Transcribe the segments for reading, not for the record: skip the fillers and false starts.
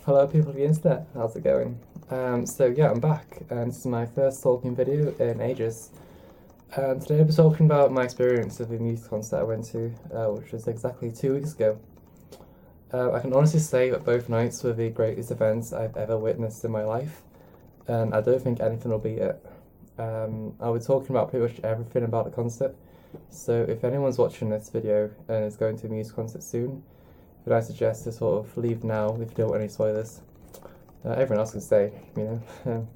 Hello people of the internet, how's it going? Yeah, I'm back, and this is my first talking video in ages. And today I'll be talking about my experience of the Muse concert I went to, which was exactly 2 weeks ago. I can honestly say that both nights were the greatest events I've ever witnessed in my life, and I don't think anything will beat it. I'll be talking about pretty much everything about the concert, so if anyone's watching this video and is going to a Muse concert soon, then I suggest to sort of leave now if you don't want any spoilers. Everyone else can stay, you know.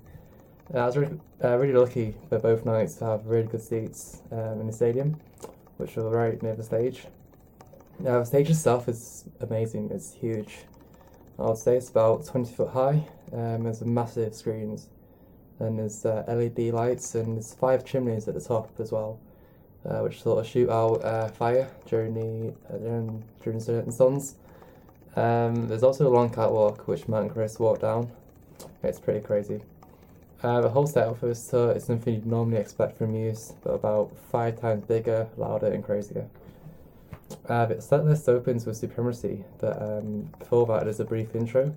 I was really lucky for both nights to have really good seats in the stadium, which were right near the stage. The stage itself is amazing, it's huge. I would say it's about 20 foot high. There's massive screens, and there's LED lights, and there's 5 chimneys at the top as well, which sort of shoot out fire during certain suns. There's also a long catwalk which Matt and Chris walk down. It's pretty crazy. The whole setup for this tour is something you'd normally expect from Muse, but about 5 times bigger, louder and crazier. The set list opens with Supremacy, but before that there's a brief intro.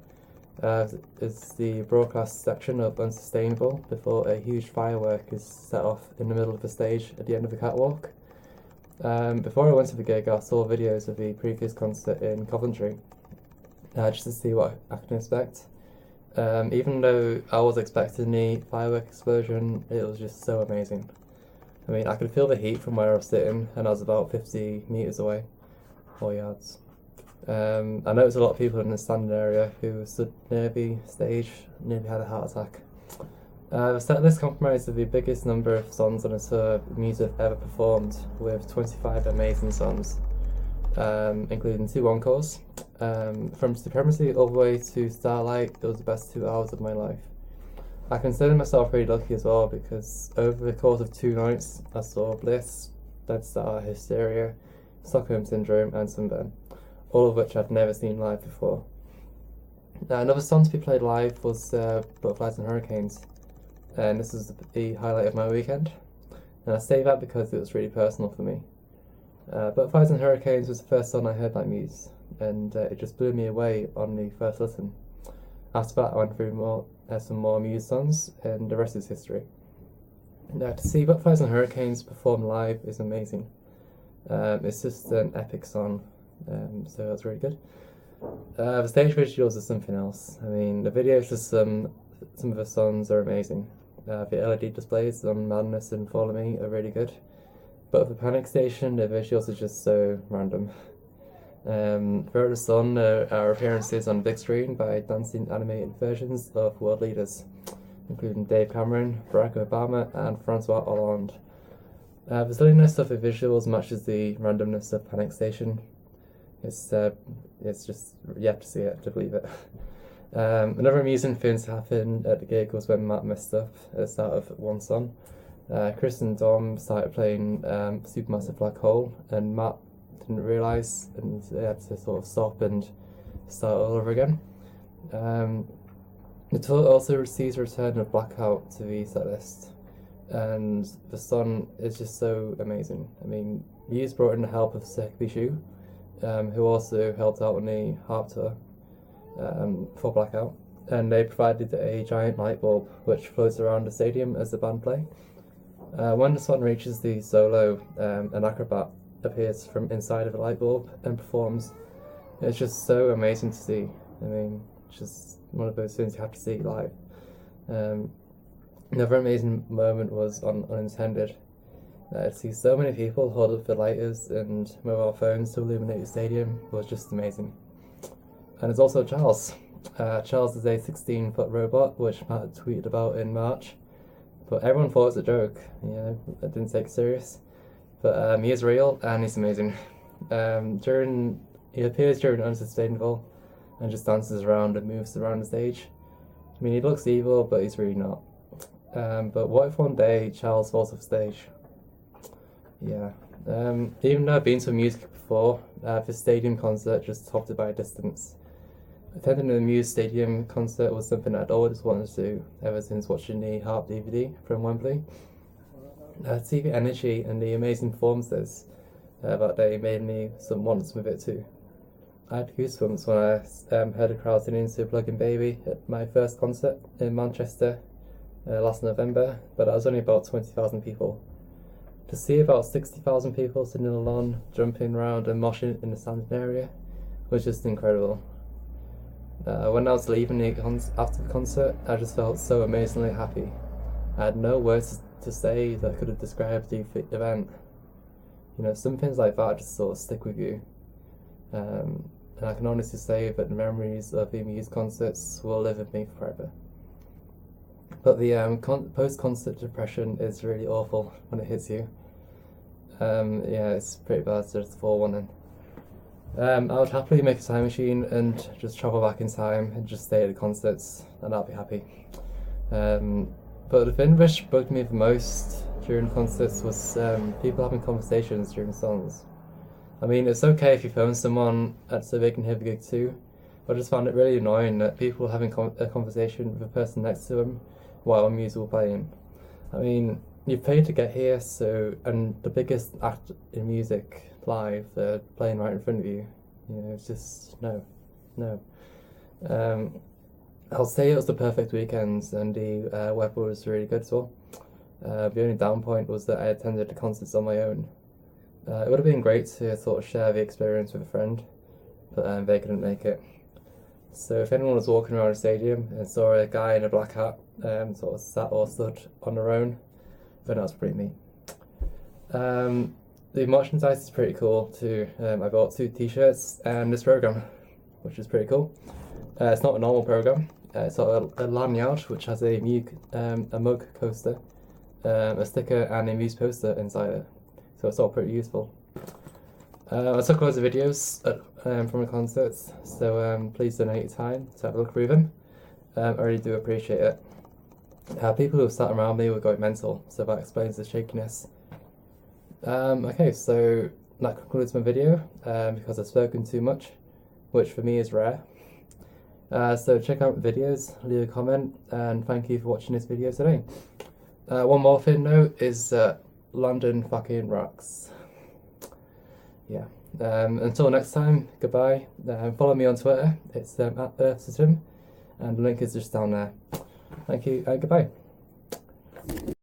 It's the broadcast section of Unsustainable before a huge firework is set off in the middle of the stage at the end of the catwalk. Before I went to the gig, I saw videos of the previous concert in Coventry, just to see what I can expect. Even though I was expecting the firework explosion, it was just so amazing. I mean, I could feel the heat from where I was sitting, and I was about 50 metres away, 4 yards. I noticed a lot of people in the standing area who stood near the stage nearly had a heart attack. The set list comprised of the biggest number of songs on a tour Muse have ever performed, with 25 amazing songs, including 2 encores. From Supremacy all the way to Starlight, it was the best 2 hours of my life. I consider myself really lucky as well, because over the course of 2 nights I saw Bliss, Dead Star, Hysteria, Stockholm Syndrome and Sunburn, all of which I'd never seen live before. Another song to be played live was Butterflies and Hurricanes, and this was the highlight of my weekend, and I say that because it was really personal for me. Butterflies and Hurricanes was the first song I heard by Muse, and it just blew me away on the first listen. After that I went through some more Muse songs, and the rest is history. To see Butterflies and Hurricanes perform live is amazing. It's just an epic song, so that's really good. The stage visuals are something else. I mean, the videos for some of the songs are amazing. The LED displays on Madness and Follow Me are really good, but for Panic Station, the visuals are just so random. Throughout the song, there are appearances on the big screen by dancing animated versions of world leaders, including Dave Cameron, Barack Obama and Francois Hollande. The silliness of the visuals matches the randomness of Panic Station. It's just, you have to see it to believe it. Another amusing thing to happen at the gig was when Matt messed up at the start of one song. Chris and Dom started playing Supermassive Black Hole, and Matt didn't realise, and they had to sort of stop and start all over again. The tour also sees a return of Blackout to the set list, and the song is just so amazing. I mean, Muse brought in the help of Sekbi Shu, who also helped out on the harp tour for Blackout, and they provided a giant light bulb which floats around the stadium as the band play. When the song reaches the solo, an acrobat appears from inside of the light bulb and performs. It's just so amazing to see. I mean, it's just one of those things you have to see live. Another amazing moment was on Unintended. To see so many people hold up the lighters and mobile phones to illuminate the stadium was just amazing. And there's also Charles. Charles is a 16-foot robot, which Matt tweeted about in March, but everyone thought it was a joke. You know, I didn't take it serious. But he is real and he's amazing. He appears during Unsustainable and just dances around and moves around the stage. I mean, he looks evil, but he's really not. But what if one day Charles falls off stage? Yeah. Even though I've been to a music before, this stadium concert just topped it by a distance. Attending a Muse stadium concert was something I'd always wanted to do ever since watching the Harp DVD from Wembley. See the energy and the amazing performances that day made me want some of it too. I had goosebumps when I heard a crowd singing to Plug-in Baby at my first concert in Manchester last November, but I was only about 20,000 people. To see about 60,000 people sitting along, jumping around and moshing in the standing area was just incredible. When I was leaving after the concert, I just felt so amazingly happy. I had no words to say that could have described the event. You know, some things like that just sort of stick with you. And I can honestly say that the memories of the Muse concerts will live with me forever. But the post-concert depression is really awful when it hits you. Yeah, it's pretty bad, so it's forewarning. I would happily make a time machine and just travel back in time and just stay at the concerts, and I'll be happy. But the thing which bugged me the most during concerts was people having conversations during songs. I mean, it's okay if you phone someone so they can hear the gig too, but I just found it really annoying that people were having a conversation with the person next to them while Muse were playing. I mean, you paid to get here, and the biggest act in music live, they're playing right in front of you. You know, it's just, no. I'll say it was the perfect weekend, and the weather was really good as well. The only down point was that I attended the concerts on my own. It would have been great to sort of share the experience with a friend, but they couldn't make it. So if anyone was walking around a stadium and saw a guy in a black hat sort of sat or stood on their own, then that was pretty me. The merchandise is pretty cool too. I bought 2 t-shirts and this program, which is pretty cool. It's not a normal program. It's got a lanyard which has a mug coaster, a sticker and a Muse poster inside it. So it's all pretty useful. I took loads of videos from the concerts, so please donate your time to have a look through them. I really do appreciate it. People who sat around me were going mental, so that explains the shakiness. Okay, so that concludes my video because I've spoken too much, which for me is rare. So check out the videos, leave a comment, and thank you for watching this video today. One more thing though is London fucking rocks. Yeah. Until next time, goodbye. Follow me on Twitter, it's @EarthSystem, and the link is just down there. Thank you and goodbye.